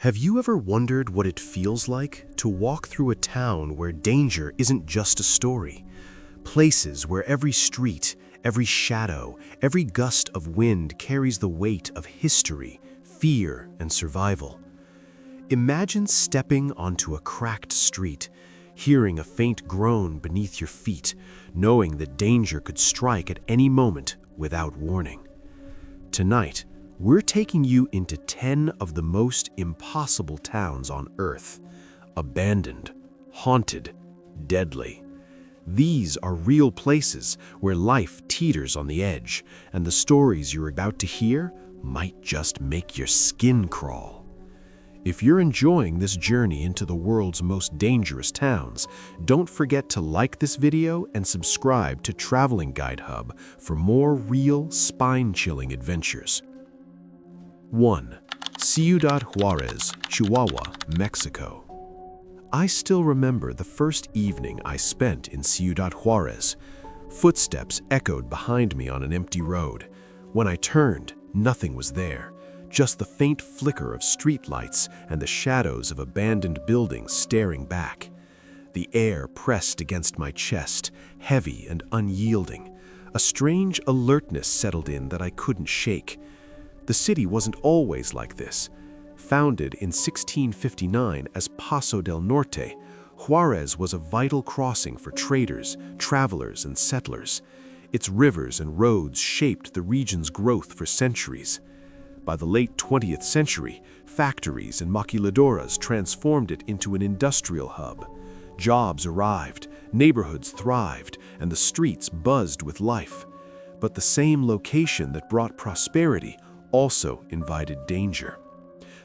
Have you ever wondered what it feels like to walk through a town where danger isn't just a story? Places where every street, every shadow, every gust of wind carries the weight of history, fear, and survival. Imagine stepping onto a cracked street, hearing a faint groan beneath your feet, knowing that danger could strike at any moment without warning. Tonight, we're taking you into 10 of the most impossible towns on Earth. Abandoned, haunted, deadly. These are real places where life teeters on the edge, and the stories you're about to hear might just make your skin crawl. If you're enjoying this journey into the world's most dangerous towns, don't forget to like this video and subscribe to Traveling Guide Hub for more real, spine-chilling adventures. 1. Ciudad Juarez, Chihuahua, Mexico. I still remember the first evening I spent in Ciudad Juarez. Footsteps echoed behind me on an empty road. When I turned, nothing was there, just the faint flicker of streetlights and the shadows of abandoned buildings staring back. The air pressed against my chest, heavy and unyielding. A strange alertness settled in that I couldn't shake. The city wasn't always like this. Founded in 1659 as Paso del Norte, Juarez was a vital crossing for traders, travelers, and settlers. Its rivers and roads shaped the region's growth for centuries. By the late 20th century, factories and maquiladoras transformed it into an industrial hub. Jobs arrived, neighborhoods thrived, and the streets buzzed with life. But the same location that brought prosperity also invited danger.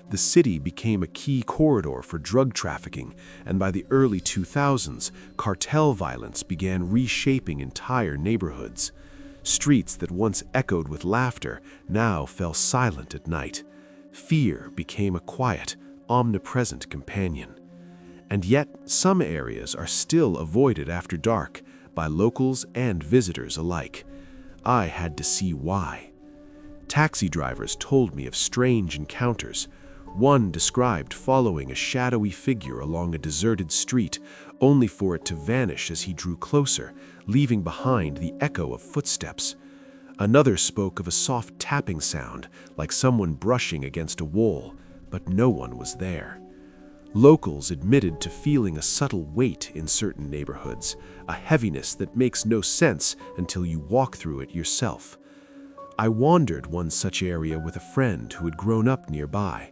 The city became a key corridor for drug trafficking, and by the early 2000s, cartel violence began reshaping entire neighborhoods. Streets that once echoed with laughter now fell silent at night. Fear became a quiet, omnipresent companion. And yet, some areas are still avoided after dark by locals and visitors alike. I had to see why. Taxi drivers told me of strange encounters. One described following a shadowy figure along a deserted street, only for it to vanish as he drew closer, leaving behind the echo of footsteps. Another spoke of a soft tapping sound, like someone brushing against a wall, but no one was there. Locals admitted to feeling a subtle weight in certain neighborhoods, a heaviness that makes no sense until you walk through it yourself. I wandered one such area with a friend who had grown up nearby.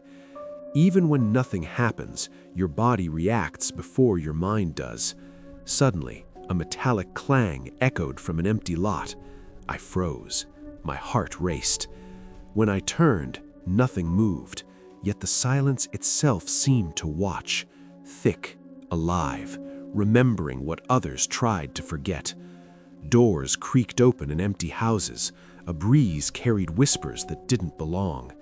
Even when nothing happens, your body reacts before your mind does. Suddenly, a metallic clang echoed from an empty lot. I froze. My heart raced. When I turned, nothing moved, yet the silence itself seemed to watch, thick, alive, remembering what others tried to forget. Doors creaked open in empty houses. A breeze carried whispers that didn't belong.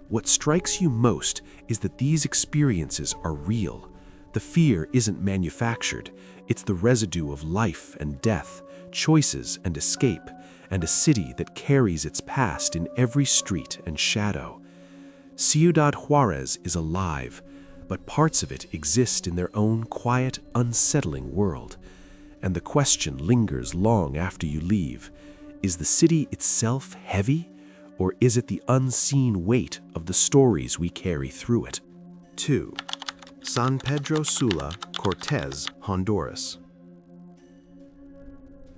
What strikes you most is that these experiences are real. The fear isn't manufactured. It's the residue of life and death, choices and escape, and a city that carries its past in every street and shadow. Ciudad Juarez is alive, but parts of it exist in their own quiet, unsettling world. And the question lingers long after you leave. Is the city itself heavy, or is it the unseen weight of the stories we carry through it? 2. San Pedro Sula, Cortez, Honduras.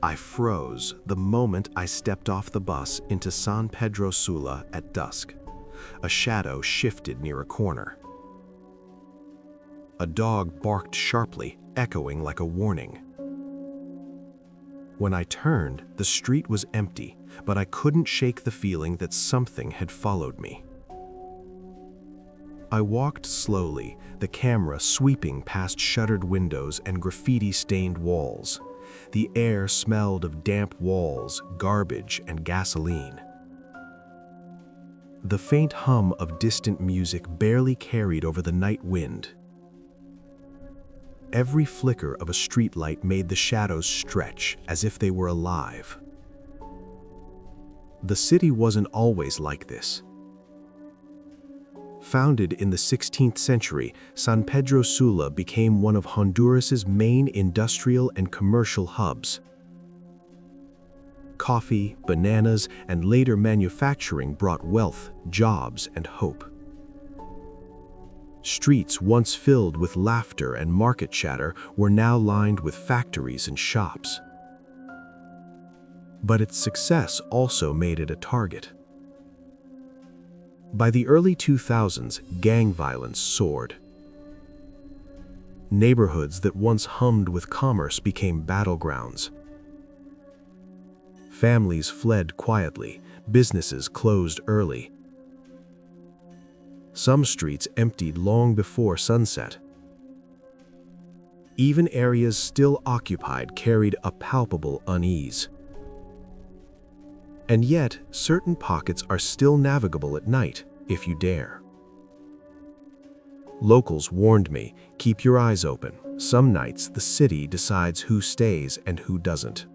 I froze the moment I stepped off the bus into San Pedro Sula at dusk. A shadow shifted near a corner. A dog barked sharply, echoing like a warning. When I turned, the street was empty, but I couldn't shake the feeling that something had followed me. I walked slowly, the camera sweeping past shuttered windows and graffiti-stained walls. The air smelled of damp walls, garbage, and gasoline. The faint hum of distant music barely carried over the night wind. Every flicker of a streetlight made the shadows stretch as if they were alive. The city wasn't always like this. Founded in the 16th century, San Pedro Sula became one of Honduras's main industrial and commercial hubs. Coffee, bananas, and later manufacturing brought wealth, jobs, and hope. Streets once filled with laughter and market chatter were now lined with factories and shops. But its success also made it a target. By the early 2000s, gang violence soared. Neighborhoods that once hummed with commerce became battlegrounds. Families fled quietly, businesses closed early. Some streets emptied long before sunset. Even areas still occupied carried a palpable unease. And yet, certain pockets are still navigable at night, if you dare. Locals warned me, keep your eyes open. Some nights, the city decides who stays and who doesn't.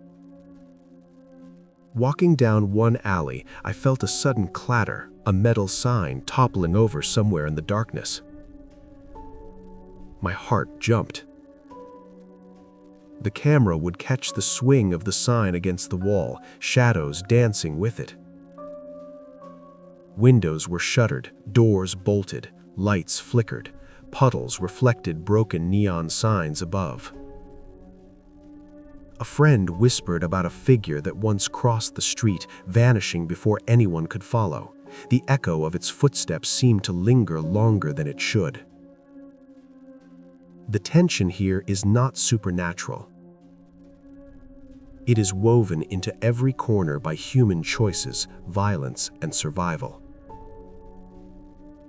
Walking down one alley, I felt a sudden clatter, a metal sign toppling over somewhere in the darkness. My heart jumped. The camera would catch the swing of the sign against the wall, shadows dancing with it. Windows were shuttered, doors bolted, lights flickered, puddles reflected broken neon signs above. A friend whispered about a figure that once crossed the street, vanishing before anyone could follow. The echo of its footsteps seemed to linger longer than it should. The tension here is not supernatural. It is woven into every corner by human choices, violence, and survival.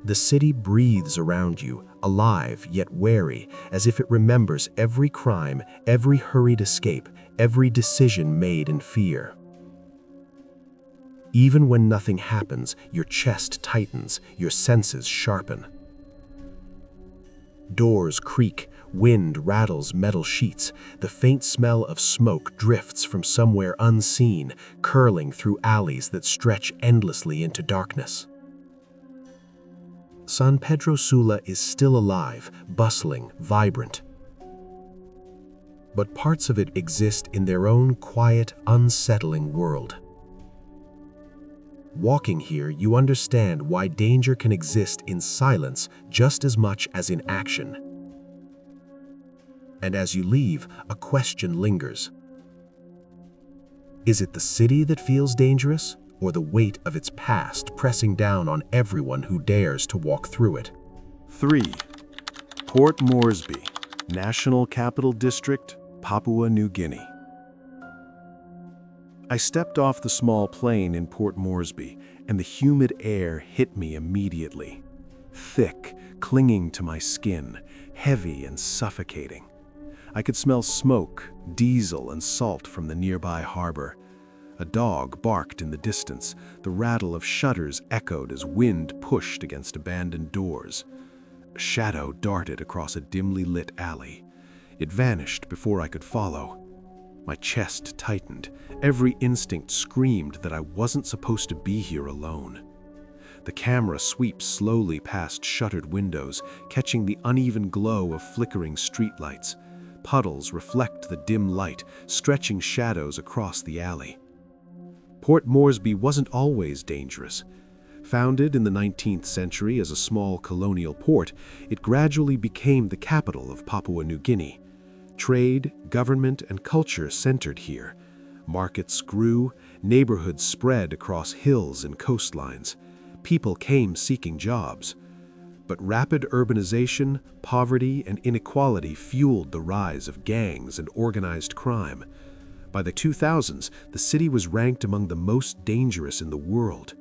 The city breathes around you, alive yet wary, as if it remembers every crime, every hurried escape, every decision made in fear. Even when nothing happens, your chest tightens, your senses sharpen. Doors creak, wind rattles metal sheets, the faint smell of smoke drifts from somewhere unseen, curling through alleys that stretch endlessly into darkness. San Pedro Sula is still alive, bustling, vibrant. But parts of it exist in their own quiet, unsettling world. Walking here, you understand why danger can exist in silence just as much as in action. And as you leave, a question lingers. Is it the city that feels dangerous, or the weight of its past pressing down on everyone who dares to walk through it? 3. Port Moresby, National Capital District, Papua New Guinea. I stepped off the small plane in Port Moresby, and the humid air hit me immediately. Thick, clinging to my skin, heavy and suffocating. I could smell smoke, diesel, and salt from the nearby harbor. A dog barked in the distance. The rattle of shutters echoed as wind pushed against abandoned doors. A shadow darted across a dimly lit alley. It vanished before I could follow. My chest tightened. Every instinct screamed that I wasn't supposed to be here alone. The camera sweeps slowly past shuttered windows, catching the uneven glow of flickering streetlights. Puddles reflect the dim light, stretching shadows across the alley. Port Moresby wasn't always dangerous. Founded in the 19th century as a small colonial port, it gradually became the capital of Papua New Guinea. Trade, government, and culture centered here. Markets grew, neighborhoods spread across hills and coastlines. People came seeking jobs. But rapid urbanization, poverty, and inequality fueled the rise of gangs and organized crime. By the 2000s, the city was ranked among the most dangerous in the world.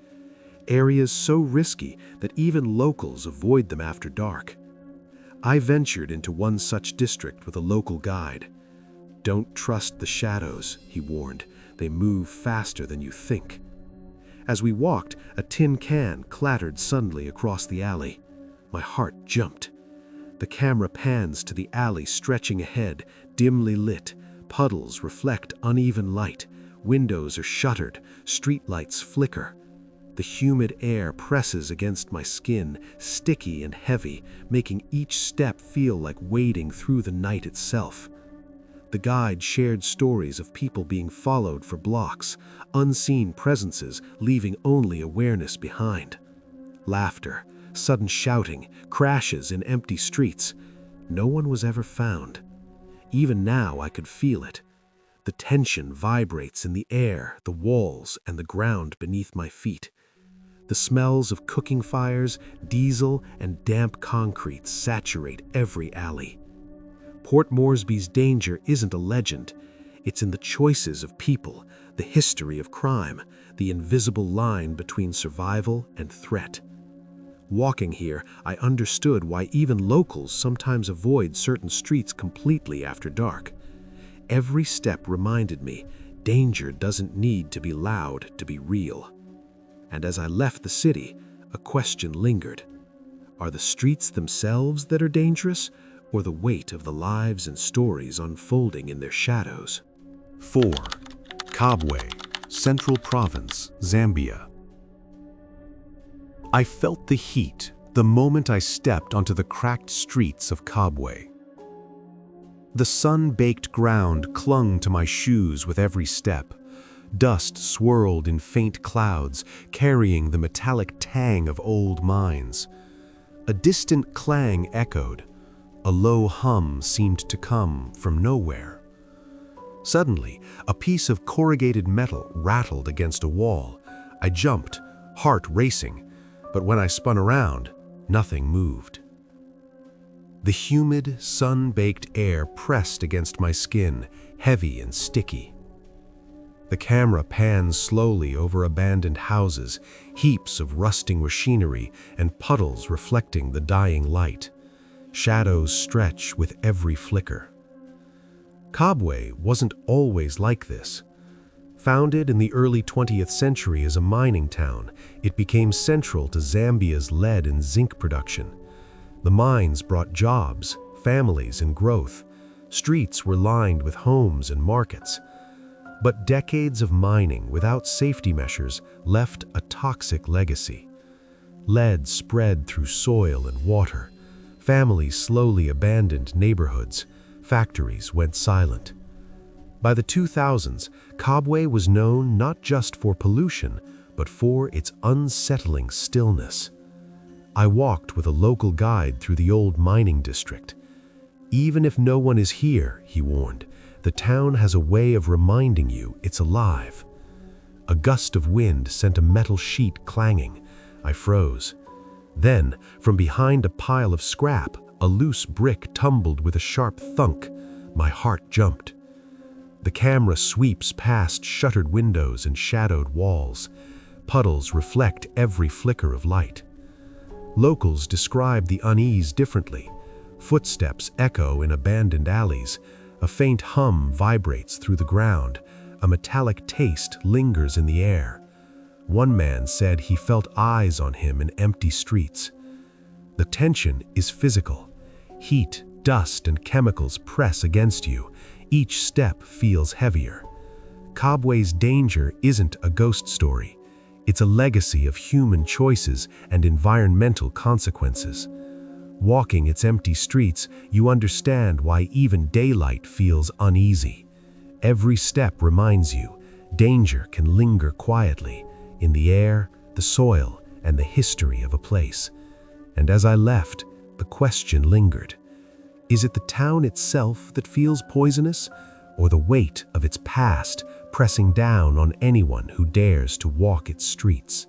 Areas so risky that even locals avoid them after dark. I ventured into one such district with a local guide. "Don't trust the shadows," he warned. "They move faster than you think." As we walked, a tin can clattered suddenly across the alley. My heart jumped. The camera pans to the alley stretching ahead, dimly lit. Puddles reflect uneven light. Windows are shuttered. Streetlights flicker. The humid air presses against my skin, sticky and heavy, making each step feel like wading through the night itself. The guide shared stories of people being followed for blocks, unseen presences leaving only awareness behind. Laughter, sudden shouting, crashes in empty streets. No one was ever found. Even now I could feel it. The tension vibrates in the air, the walls, and the ground beneath my feet. The smells of cooking fires, diesel, and damp concrete saturate every alley. Port Moresby's danger isn't a legend. It's in the choices of people, the history of crime, the invisible line between survival and threat. Walking here, I understood why even locals sometimes avoid certain streets completely after dark. Every step reminded me, danger doesn't need to be loud to be real. And as I left the city, a question lingered. Are the streets themselves that are dangerous, or the weight of the lives and stories unfolding in their shadows? 4. Kabwe, Central Province, Zambia. I felt the heat the moment I stepped onto the cracked streets of Kabwe. The sun-baked ground clung to my shoes with every step. Dust swirled in faint clouds, carrying the metallic tang of old mines. A distant clang echoed. A low hum seemed to come from nowhere. Suddenly, a piece of corrugated metal rattled against a wall. I jumped, heart racing, but when I spun around, nothing moved. The humid, sun-baked air pressed against my skin, heavy and sticky. The camera pans slowly over abandoned houses, heaps of rusting machinery, and puddles reflecting the dying light. Shadows stretch with every flicker. Kabwe wasn't always like this. Founded in the early 20th century as a mining town, it became central to Zambia's lead and zinc production. The mines brought jobs, families, and growth. Streets were lined with homes and markets. But decades of mining without safety measures left a toxic legacy. Lead spread through soil and water. Families slowly abandoned neighborhoods. Factories went silent. By the 2000s, Kabwe was known not just for pollution, but for its unsettling stillness. I walked with a local guide through the old mining district. Even if no one is here, he warned, the town has a way of reminding you it's alive. A gust of wind sent a metal sheet clanging. I froze. Then, from behind a pile of scrap, a loose brick tumbled with a sharp thunk. My heart jumped. The camera sweeps past shuttered windows and shadowed walls. Puddles reflect every flicker of light. Locals describe the unease differently. Footsteps echo in abandoned alleys. A faint hum vibrates through the ground. A metallic taste lingers in the air. One man said he felt eyes on him in empty streets. The tension is physical. Heat, dust, and chemicals press against you. Each step feels heavier. Kabwe's danger isn't a ghost story. It's a legacy of human choices and environmental consequences. Walking its empty streets, you understand why even daylight feels uneasy. Every step reminds you, danger can linger quietly, in the air, the soil, and the history of a place. And as I left, the question lingered. Is it the town itself that feels poisonous, or the weight of its past pressing down on anyone who dares to walk its streets?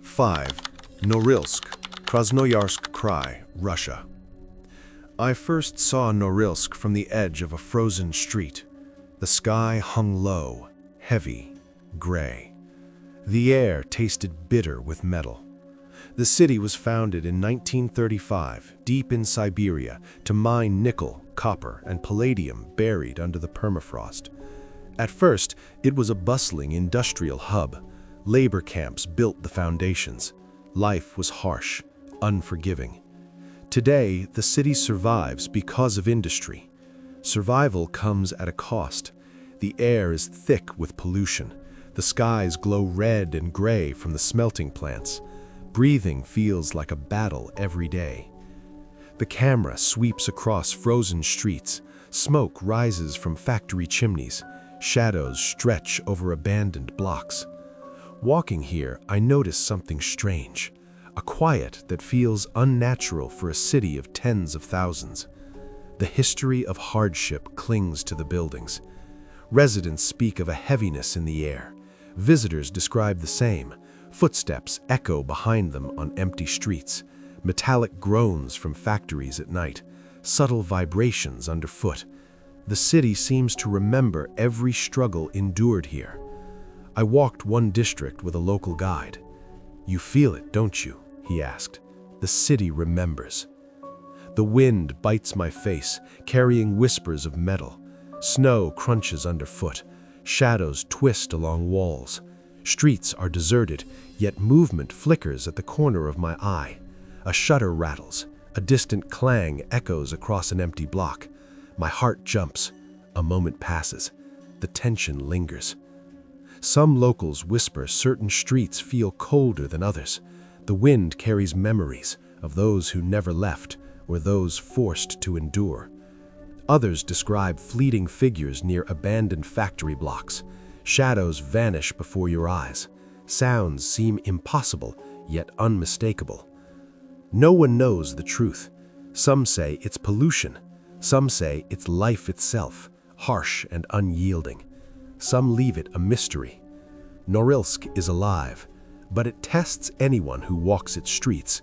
5. Norilsk, Krasnoyarsk Krai, Russia. I first saw Norilsk from the edge of a frozen street. The sky hung low, heavy, gray. The air tasted bitter with metal. The city was founded in 1935, deep in Siberia, to mine nickel, copper, and palladium buried under the permafrost. At first, it was a bustling industrial hub. Labor camps built the foundations. Life was harsh, unforgiving. Today, the city survives because of industry. Survival comes at a cost. The air is thick with pollution. The skies glow red and gray from the smelting plants. Breathing feels like a battle every day. The camera sweeps across frozen streets. Smoke rises from factory chimneys. Shadows stretch over abandoned blocks. Walking here, I notice something strange. A quiet that feels unnatural for a city of tens of thousands. The history of hardship clings to the buildings. Residents speak of a heaviness in the air. Visitors describe the same. Footsteps echo behind them on empty streets. Metallic groans from factories at night. Subtle vibrations underfoot. The city seems to remember every struggle endured here. I walked one district with a local guide. "You feel it, don't you?" he asked. "The city remembers." The wind bites my face, carrying whispers of metal. Snow crunches underfoot. Shadows twist along walls. Streets are deserted, yet movement flickers at the corner of my eye. A shutter rattles. A distant clang echoes across an empty block. My heart jumps. A moment passes. The tension lingers. Some locals whisper certain streets feel colder than others. The wind carries memories of those who never left or those forced to endure. Others describe fleeting figures near abandoned factory blocks. Shadows vanish before your eyes. Sounds seem impossible, yet unmistakable. No one knows the truth. Some say it's pollution. Some say it's life itself, harsh and unyielding. Some leave it a mystery. Norilsk is alive, but it tests anyone who walks its streets.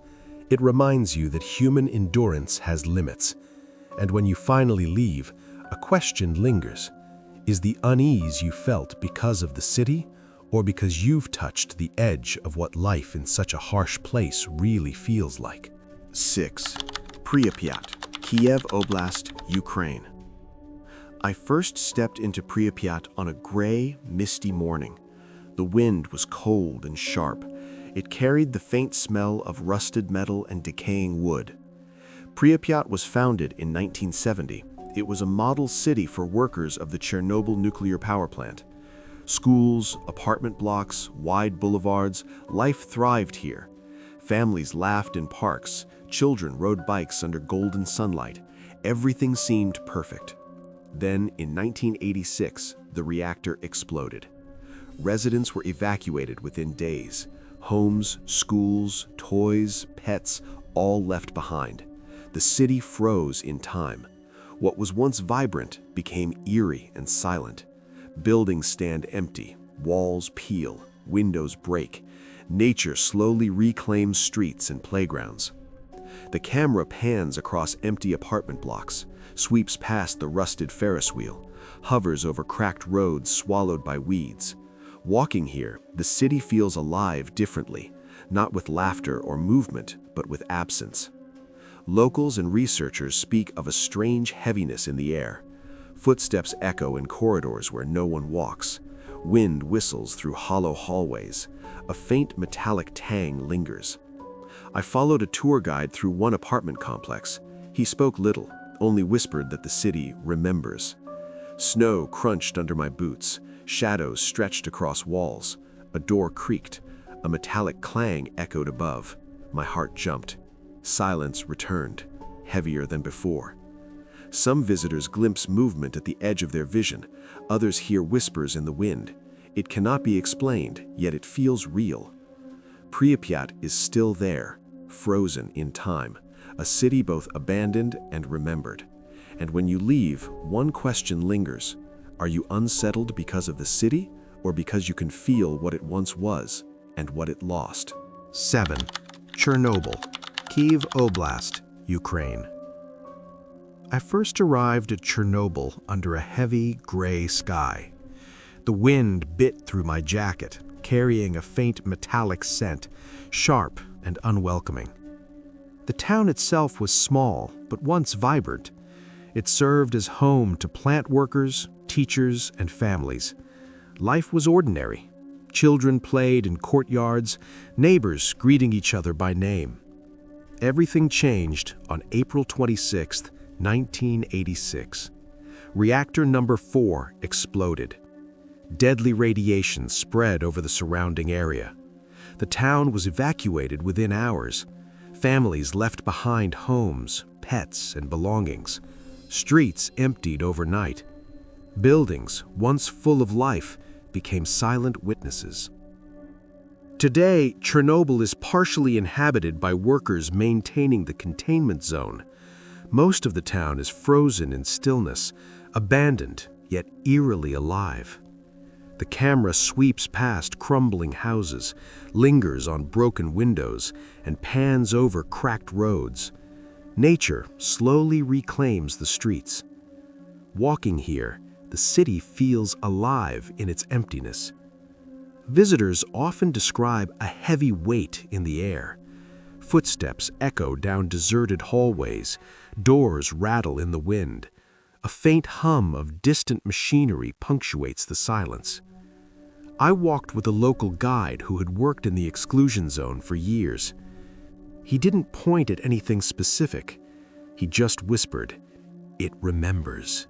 It reminds you that human endurance has limits. And when you finally leave, a question lingers. Is the unease you felt because of the city, or because you've touched the edge of what life in such a harsh place really feels like? 6. Pripyat, Kiev Oblast, Ukraine. I first stepped into Pripyat on a gray, misty morning. The wind was cold and sharp. It carried the faint smell of rusted metal and decaying wood. Pripyat was founded in 1970. It was a model city for workers of the Chernobyl nuclear power plant. Schools, apartment blocks, wide boulevards, life thrived here. Families laughed in parks, children rode bikes under golden sunlight. Everything seemed perfect. Then, in 1986, the reactor exploded. Residents were evacuated within days. Homes, schools, toys, pets, all left behind. The city froze in time. What was once vibrant became eerie and silent. Buildings stand empty, walls peel, windows break. Nature slowly reclaims streets and playgrounds. The camera pans across empty apartment blocks, sweeps past the rusted Ferris wheel, hovers over cracked roads swallowed by weeds. Walking here, the city feels alive differently, not with laughter or movement, but with absence. Locals and researchers speak of a strange heaviness in the air. Footsteps echo in corridors where no one walks. Wind whistles through hollow hallways. A faint metallic tang lingers. I followed a tour guide through one apartment complex. He spoke little, only whispered that the city remembers. Snow crunched under my boots. Shadows stretched across walls. A door creaked. A metallic clang echoed above. My heart jumped. Silence returned, heavier than before. Some visitors glimpse movement at the edge of their vision. Others hear whispers in the wind. It cannot be explained, yet it feels real. Pripyat is still there, frozen in time, a city both abandoned and remembered. And when you leave, one question lingers. Are you unsettled because of the city, or because you can feel what it once was and what it lost? 7. Chernobyl, Kiev Oblast, Ukraine. I first arrived at Chernobyl under a heavy, gray sky. The wind bit through my jacket, carrying a faint metallic scent, sharp and unwelcoming. The town itself was small, but once vibrant. It served as home to plant workers, teachers, and families. Life was ordinary. Children played in courtyards, neighbors greeting each other by name. Everything changed on April 26, 1986. Reactor number 4 exploded. Deadly radiation spread over the surrounding area. The town was evacuated within hours. Families left behind homes, pets, and belongings. Streets emptied overnight. Buildings, once full of life, became silent witnesses. Today, Chernobyl is partially inhabited by workers maintaining the containment zone. Most of the town is frozen in stillness, abandoned yet eerily alive. The camera sweeps past crumbling houses, lingers on broken windows, and pans over cracked roads. Nature slowly reclaims the streets. Walking here, the city feels alive in its emptiness. Visitors often describe a heavy weight in the air. Footsteps echo down deserted hallways, doors rattle in the wind. A faint hum of distant machinery punctuates the silence. I walked with a local guide who had worked in the exclusion zone for years. He didn't point at anything specific. He just whispered, "It remembers."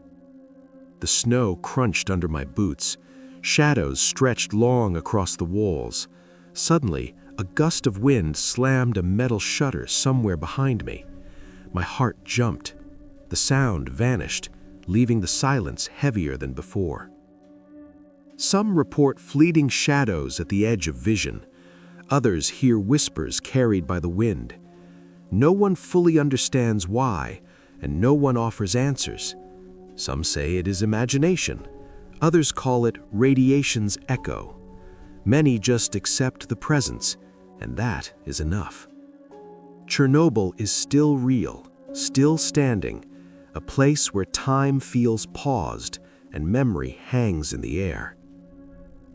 The snow crunched under my boots. Shadows stretched long across the walls. Suddenly, a gust of wind slammed a metal shutter somewhere behind me. My heart jumped. The sound vanished, leaving the silence heavier than before. Some report fleeting shadows at the edge of vision. Others hear whispers carried by the wind. No one fully understands why, and no one offers answers. Some say it is imagination. Others call it radiation's echo. Many just accept the presence, and that is enough. Chernobyl is still real, still standing, a place where time feels paused and memory hangs in the air.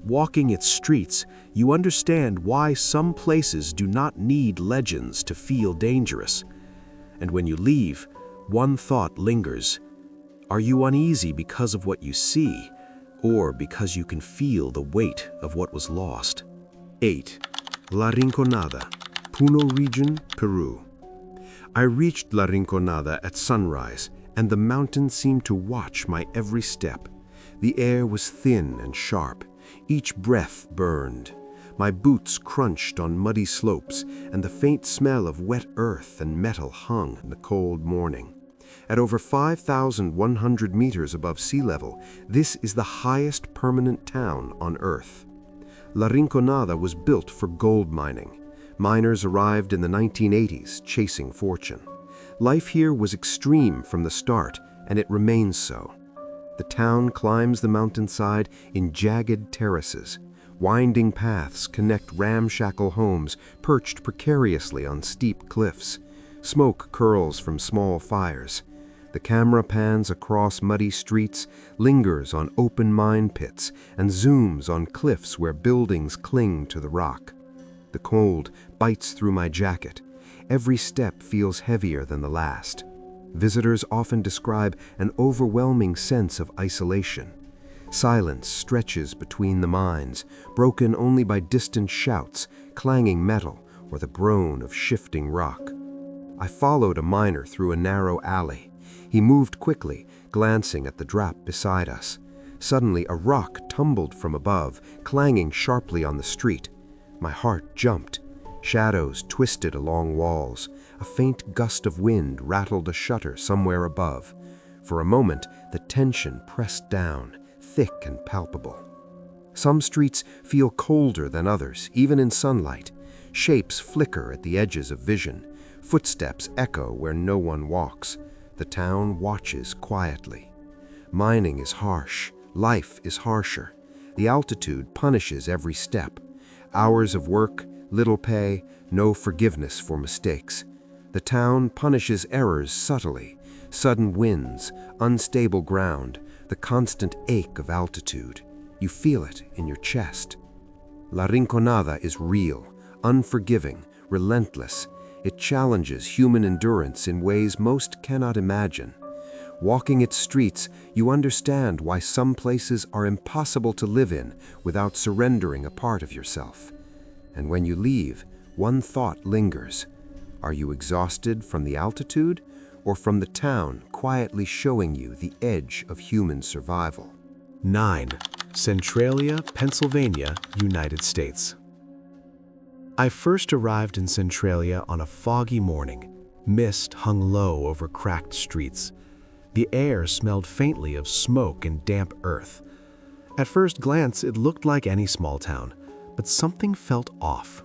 Walking its streets, you understand why some places do not need legends to feel dangerous. And when you leave, one thought lingers. Are you uneasy because of what you see, or because you can feel the weight of what was lost? 8. La Rinconada, Puno Region, Peru. I reached La Rinconada at sunrise, and the mountain seemed to watch my every step. The air was thin and sharp. Each breath burned. My boots crunched on muddy slopes, and the faint smell of wet earth and metal hung in the cold morning. At over 5,100 meters above sea level, this is the highest permanent town on Earth. La Rinconada was built for gold mining. Miners arrived in the 1980s, chasing fortune. Life here was extreme from the start, and it remains so. The town climbs the mountainside in jagged terraces. Winding paths connect ramshackle homes perched precariously on steep cliffs. Smoke curls from small fires. The camera pans across muddy streets, lingers on open mine pits, and zooms on cliffs where buildings cling to the rock. The cold bites through my jacket. Every step feels heavier than the last. Visitors often describe an overwhelming sense of isolation. Silence stretches between the mines, broken only by distant shouts, clanging metal, or the groan of shifting rock. I followed a miner through a narrow alley. He moved quickly, glancing at the drop beside us. Suddenly, a rock tumbled from above, clanging sharply on the street. My heart jumped. Shadows twisted along walls. A faint gust of wind rattled a shutter somewhere above. For a moment, the tension pressed down, thick and palpable. Some streets feel colder than others, even in sunlight. Shapes flicker at the edges of vision. Footsteps echo where no one walks. The town watches quietly. Mining is harsh. Life is harsher. The altitude punishes every step. Hours of work, little pay, no forgiveness for mistakes. The town punishes errors subtly. Sudden winds, unstable ground, the constant ache of altitude. You feel it in your chest. La Rinconada is real, unforgiving, relentless. It challenges human endurance in ways most cannot imagine. Walking its streets, you understand why some places are impossible to live in without surrendering a part of yourself. And when you leave, one thought lingers. Are you exhausted from the altitude, or from the town quietly showing you the edge of human survival? 9. Centralia, Pennsylvania, United States. I first arrived in Centralia on a foggy morning. Mist hung low over cracked streets. The air smelled faintly of smoke and damp earth. At first glance, it looked like any small town, but something felt off.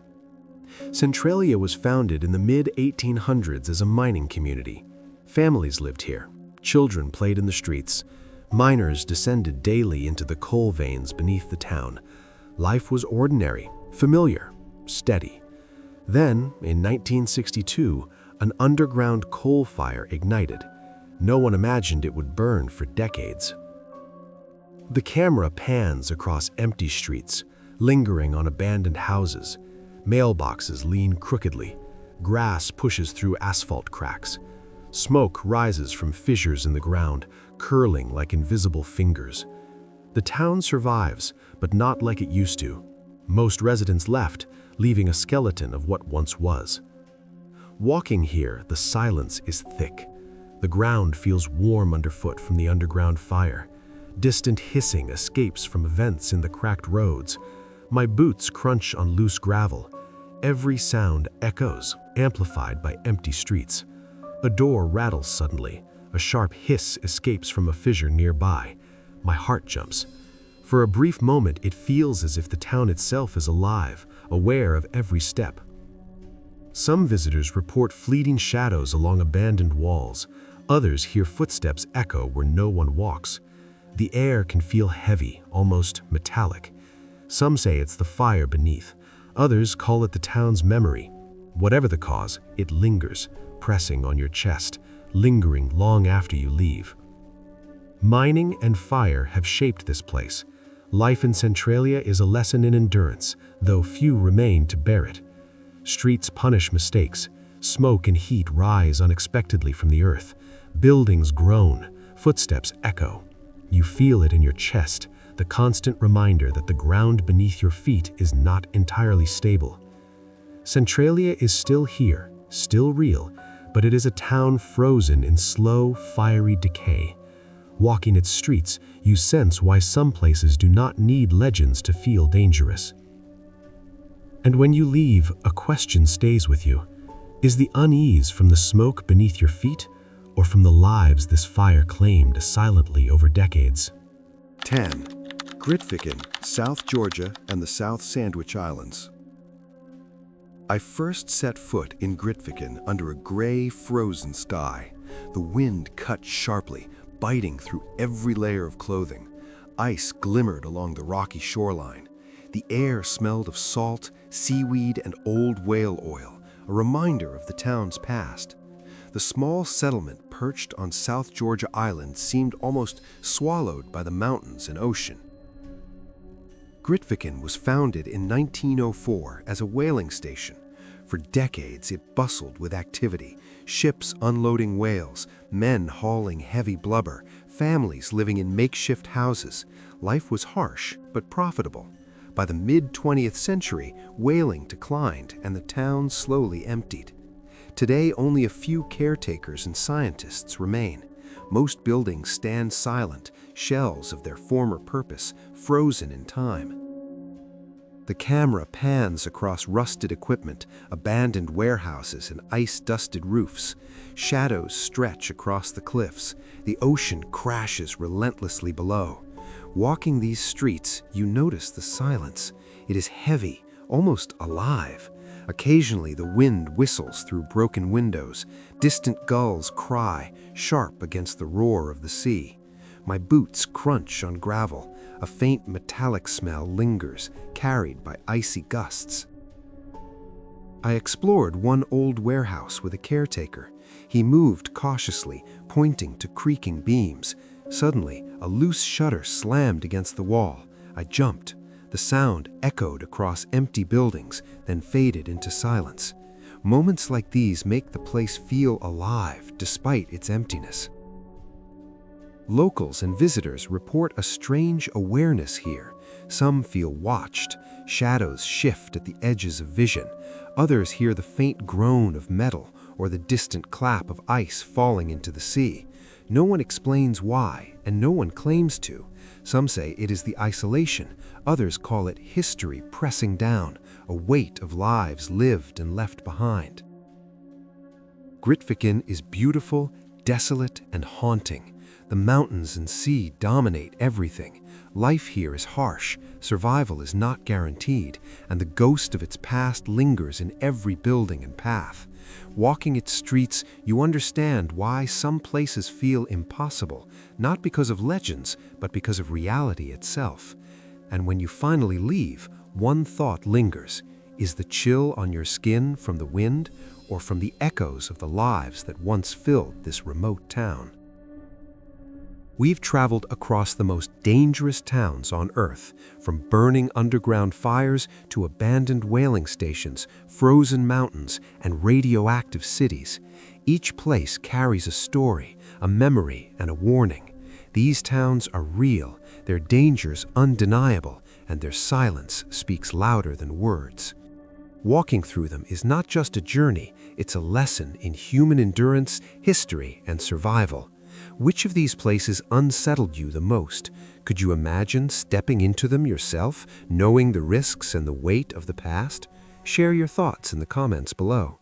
Centralia was founded in the mid-1800s as a mining community. Families lived here. Children played in the streets. Miners descended daily into the coal veins beneath the town. Life was ordinary, familiar, steady. Then, in 1962, an underground coal fire ignited. No one imagined it would burn for decades. The camera pans across empty streets, lingering on abandoned houses. Mailboxes lean crookedly. Grass pushes through asphalt cracks. Smoke rises from fissures in the ground, curling like invisible fingers. The town survives, but not like it used to. Most residents left, leaving a skeleton of what once was. Walking here, the silence is thick. The ground feels warm underfoot from the underground fire. Distant hissing escapes from vents in the cracked roads. My boots crunch on loose gravel. Every sound echoes, amplified by empty streets. A door rattles suddenly. A sharp hiss escapes from a fissure nearby. My heart jumps. For a brief moment, it feels as if the town itself is alive, aware of every step. Some visitors report fleeting shadows along abandoned walls. Others hear footsteps echo where no one walks. The air can feel heavy, almost metallic. Some say it's the fire beneath. Others call it the town's memory. Whatever the cause, it lingers, pressing on your chest, lingering long after you leave. Mining and fire have shaped this place. Life in Centralia is a lesson in endurance, though few remain to bear it. Streets punish mistakes. Smoke and heat rise unexpectedly from the earth. Buildings groan. Footsteps echo. You feel it in your chest, the constant reminder that the ground beneath your feet is not entirely stable. Centralia is still here, still real, but it is a town frozen in slow, fiery decay. Walking its streets, you sense why some places do not need legends to feel dangerous. And when you leave, a question stays with you. Is the unease from the smoke beneath your feet, or from the lives this fire claimed silently over decades? 10. Grytviken, South Georgia and the South Sandwich Islands. I first set foot in Grytviken under a gray, frozen sky. The wind cut sharply, biting through every layer of clothing. Ice glimmered along the rocky shoreline. The air smelled of salt, seaweed, and old whale oil, a reminder of the town's past. The small settlement perched on South Georgia Island seemed almost swallowed by the mountains and ocean. Grytviken was founded in 1904 as a whaling station. For decades, it bustled with activity, ships unloading whales, men hauling heavy blubber, families living in makeshift houses. Life was harsh, but profitable. By the mid-20th century, whaling declined and the town slowly emptied. Today, only a few caretakers and scientists remain. Most buildings stand silent, shells of their former purpose, frozen in time. The camera pans across rusted equipment, abandoned warehouses, and ice-dusted roofs. Shadows stretch across the cliffs. The ocean crashes relentlessly below. Walking these streets, you notice the silence. It is heavy, almost alive. Occasionally, the wind whistles through broken windows. Distant gulls cry, sharp against the roar of the sea. My boots crunch on gravel. A faint metallic smell lingers, carried by icy gusts. I explored one old warehouse with a caretaker. He moved cautiously, pointing to creaking beams. Suddenly, a loose shutter slammed against the wall. I jumped. The sound echoed across empty buildings, then faded into silence. Moments like these make the place feel alive, despite its emptiness. Locals and visitors report a strange awareness here. Some feel watched. Shadows shift at the edges of vision. Others hear the faint groan of metal or the distant clap of ice falling into the sea. No one explains why, and no one claims to. Some say it is the isolation, others call it history pressing down, a weight of lives lived and left behind. Grytviken is beautiful, desolate, and haunting. The mountains and sea dominate everything. Life here is harsh, survival is not guaranteed, and the ghost of its past lingers in every building and path. Walking its streets, you understand why some places feel impossible, not because of legends, but because of reality itself. And when you finally leave, one thought lingers. Is the chill on your skin from the wind, or from the echoes of the lives that once filled this remote town? We've traveled across the most dangerous towns on Earth, from burning underground fires to abandoned whaling stations, frozen mountains, and radioactive cities. Each place carries a story, a memory, and a warning. These towns are real, their dangers undeniable, and their silence speaks louder than words. Walking through them is not just a journey, it's a lesson in human endurance, history, and survival. Which of these places unsettled you the most? Could you imagine stepping into them yourself, knowing the risks and the weight of the past? Share your thoughts in the comments below.